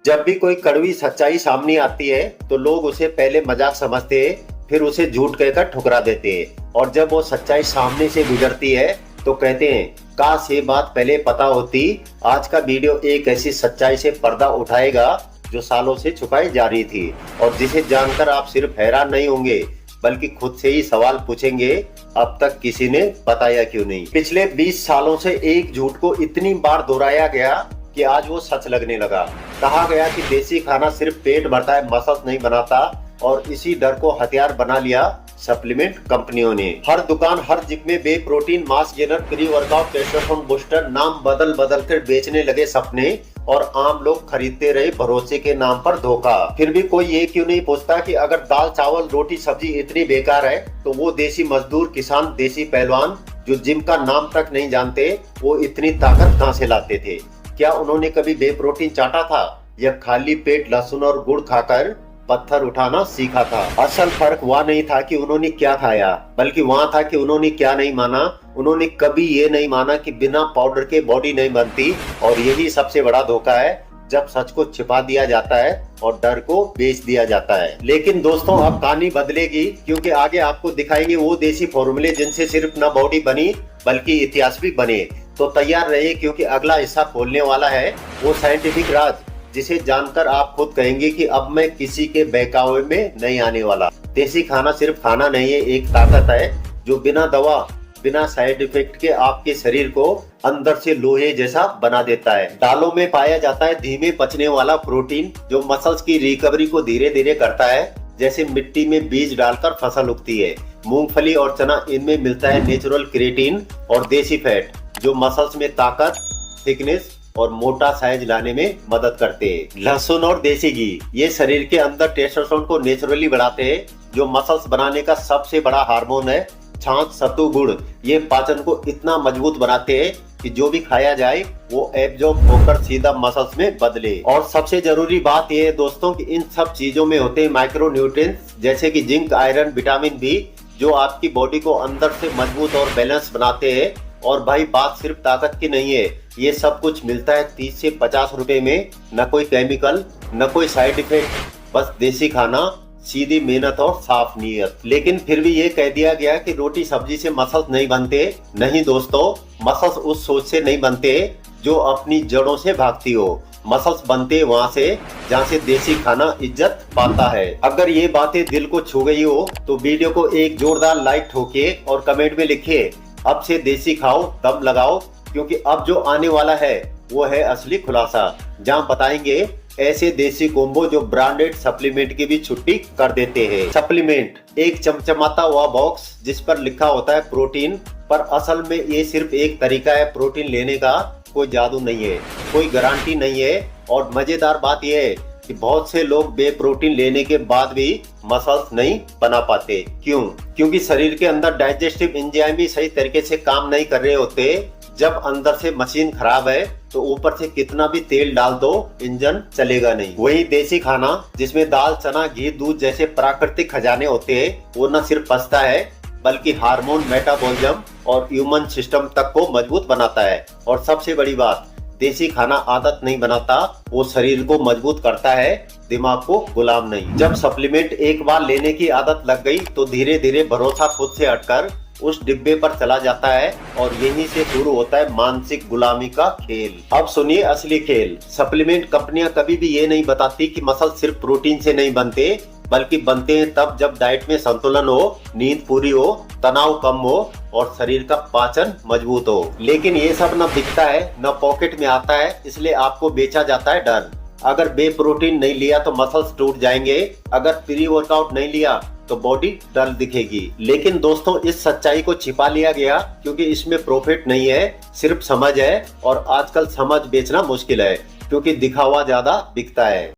जब भी कोई कड़वी सच्चाई सामने आती है तो लोग उसे पहले मजाक समझते हैं, फिर उसे झूठ कहकर ठुकरा देते हैं और जब वो सच्चाई सामने से गुजरती है तो कहते हैं काश ये बात पहले पता होती। आज का वीडियो एक ऐसी सच्चाई से पर्दा उठाएगा जो सालों से छुपाई जा रही थी और जिसे जानकर आप सिर्फ हैरान नहीं होंगे बल्कि खुद से ही सवाल पूछेंगे अब तक किसी ने बताया क्यों नहीं। पिछले 20 सालों से एक झूठ को इतनी बार दोहराया गया कि आज वो सच लगने लगा। कहा गया कि देसी खाना सिर्फ पेट भरता है, मसल्स नहीं बनाता और इसी डर को हथियार बना लिया सप्लीमेंट कंपनियों ने। हर दुकान हर जिम में वे protein, mass gainer, pre workout, testosterone booster नाम बदल बदल कर बेचने लगे सपने और आम लोग खरीदते रहे भरोसे के नाम पर धोखा। फिर भी कोई ये क्यों नहीं पूछता कि अगर दाल चावल रोटी सब्जी इतनी बेकार है तो वो देसी मजदूर, किसान, देसी पहलवान जो जिम का नाम तक नहीं जानते वो इतनी ताकत कहां से लाते थे? क्या उन्होंने कभी बे प्रोटीन चाटा था या खाली पेट लहसुन और गुड़ खाकर पत्थर उठाना सीखा था? असल फर्क वह नहीं था कि उन्होंने क्या खाया बल्कि वहाँ था कि उन्होंने क्या नहीं माना। उन्होंने कभी ये नहीं माना कि बिना पाउडर के बॉडी नहीं बनती और यही सबसे बड़ा धोखा है जब सच को छिपा दिया जाता है और डर को बेच दिया जाता है। लेकिन दोस्तों अब कहानी बदलेगी क्योंकि आगे आपको दिखाएंगे वो देसी फॉर्मूले जिनसे सिर्फ न बॉडी बनी बल्कि इतिहास भी बने। तो तैयार रहिए क्योंकि अगला हिस्सा खोलने वाला है वो साइंटिफिक राज जिसे जानकर आप खुद कहेंगे कि अब मैं किसी के बहकावे में नहीं आने वाला। देसी खाना सिर्फ खाना नहीं है, एक ताकत है जो बिना दवा, बिना साइड इफेक्ट के आपके शरीर को अंदर से लोहे जैसा बना देता है। दालों में पाया जाता है धीमे पचने वाला प्रोटीन जो मसल्स की रिकवरी को धीरे धीरे करता है। जैसे मिट्टी में बीज डालकर फसल उगती है। मूंगफली और चना, इनमें मिलता है नेचुरल क्रिएटिन और देसी फैट जो मसल्स में ताकत, थिकनेस और मोटा साइज लाने में मदद करते हैं। लहसुन और देसी घी ये शरीर के अंदर टेस्टोस्टेरोन को नेचुरली बढ़ाते हैं जो मसल्स बनाने का सबसे बड़ा हार्मोन है। छाछ, सत्तू, गुड़ ये पाचन को इतना मजबूत बनाते हैं कि जो भी खाया जाए वो एब्जॉर्ब होकर सीधा मसल्स में बदले। और सबसे जरूरी बात यह है दोस्तों कि इन सब चीजों में होते हैं माइक्रो न्यूट्रिएंट्स जैसे कि जिंक, आयरन, विटामिन बी जो आपकी बॉडी को अंदर से मजबूत और बैलेंस बनाते हैं। और भाई बात सिर्फ ताकत की नहीं है, ये सब कुछ मिलता है 30 से 50 रुपए में। न कोई केमिकल, न कोई साइड इफेक्ट, बस देसी खाना, सीधी मेहनत और साफ नीयत। लेकिन फिर भी ये कह दिया गया कि रोटी सब्जी से मसल्स नहीं बनते। नहीं दोस्तों, मसल्स उस सोच से नहीं बनते जो अपनी जड़ों से भागती हो। मसल्स बनते वहाँ से जहाँ से देसी खाना इज्जत पाता है। अगर ये बातें दिल को छू गई हो तो वीडियो को एक जोरदार लाइक ठोकिए और कमेंट में लिखिए अब से देसी खाओ, दम लगाओ, क्योंकि अब जो आने वाला है वो है असली खुलासा जहाँ बताएंगे ऐसे देसी कोम्बो जो ब्रांडेड सप्लीमेंट की भी छुट्टी कर देते हैं। सप्लीमेंट एक चमचमाता हुआ बॉक्स जिस पर लिखा होता है प्रोटीन, पर असल में ये सिर्फ एक तरीका है प्रोटीन लेने का। कोई जादू नहीं है, कोई गारंटी नहीं है। और मजेदार बात यह है कि बहुत से लोग बे प्रोटीन लेने के बाद भी मसल्स नहीं बना पाते। क्यों? क्योंकि शरीर के अंदर डाइजेस्टिव एंजाइम भी सही तरीके से काम नहीं कर रहे होते। जब अंदर से मशीन खराब है तो ऊपर से कितना भी तेल डाल दो इंजन चलेगा नहीं। वही देसी खाना जिसमें दाल, चना, घी, दूध जैसे प्राकृतिक खजाने होते हैं वो न सिर्फ पचता है बल्कि हार्मोन, मेटाबॉलिज्म और ह्यूमन सिस्टम तक को मजबूत बनाता है। और सबसे बड़ी बात, देसी खाना आदत नहीं बनाता, वो शरीर को मजबूत करता है, दिमाग को गुलाम नहीं। जब सप्लीमेंट एक बार लेने की आदत लग गई तो धीरे धीरे भरोसा खुद से हटकर उस डिब्बे पर चला जाता है और यहीं से शुरू होता है मानसिक गुलामी का खेल। अब सुनिए असली खेल। सप्लीमेंट कंपनियां कभी भी ये नहीं बताती कि मसल सिर्फ प्रोटीन से नहीं बनते बल्कि बनते हैं तब जब डाइट में संतुलन हो, नींद पूरी हो, तनाव कम हो और शरीर का पाचन मजबूत हो। लेकिन ये सब न दिखता है न पॉकेट में आता है, इसलिए आपको बेचा जाता है डर। अगर बे प्रोटीन नहीं लिया तो मसल्स टूट जाएंगे, अगर प्री वर्कआउट नहीं लिया तो बॉडी डल दिखेगी। लेकिन दोस्तों इस सच्चाई को छिपा लिया गया क्योंकि इसमें प्रॉफिट नहीं है, सिर्फ समझ है। और आजकल समझ बेचना मुश्किल है क्योंकि दिखावा ज्यादा बिकता है।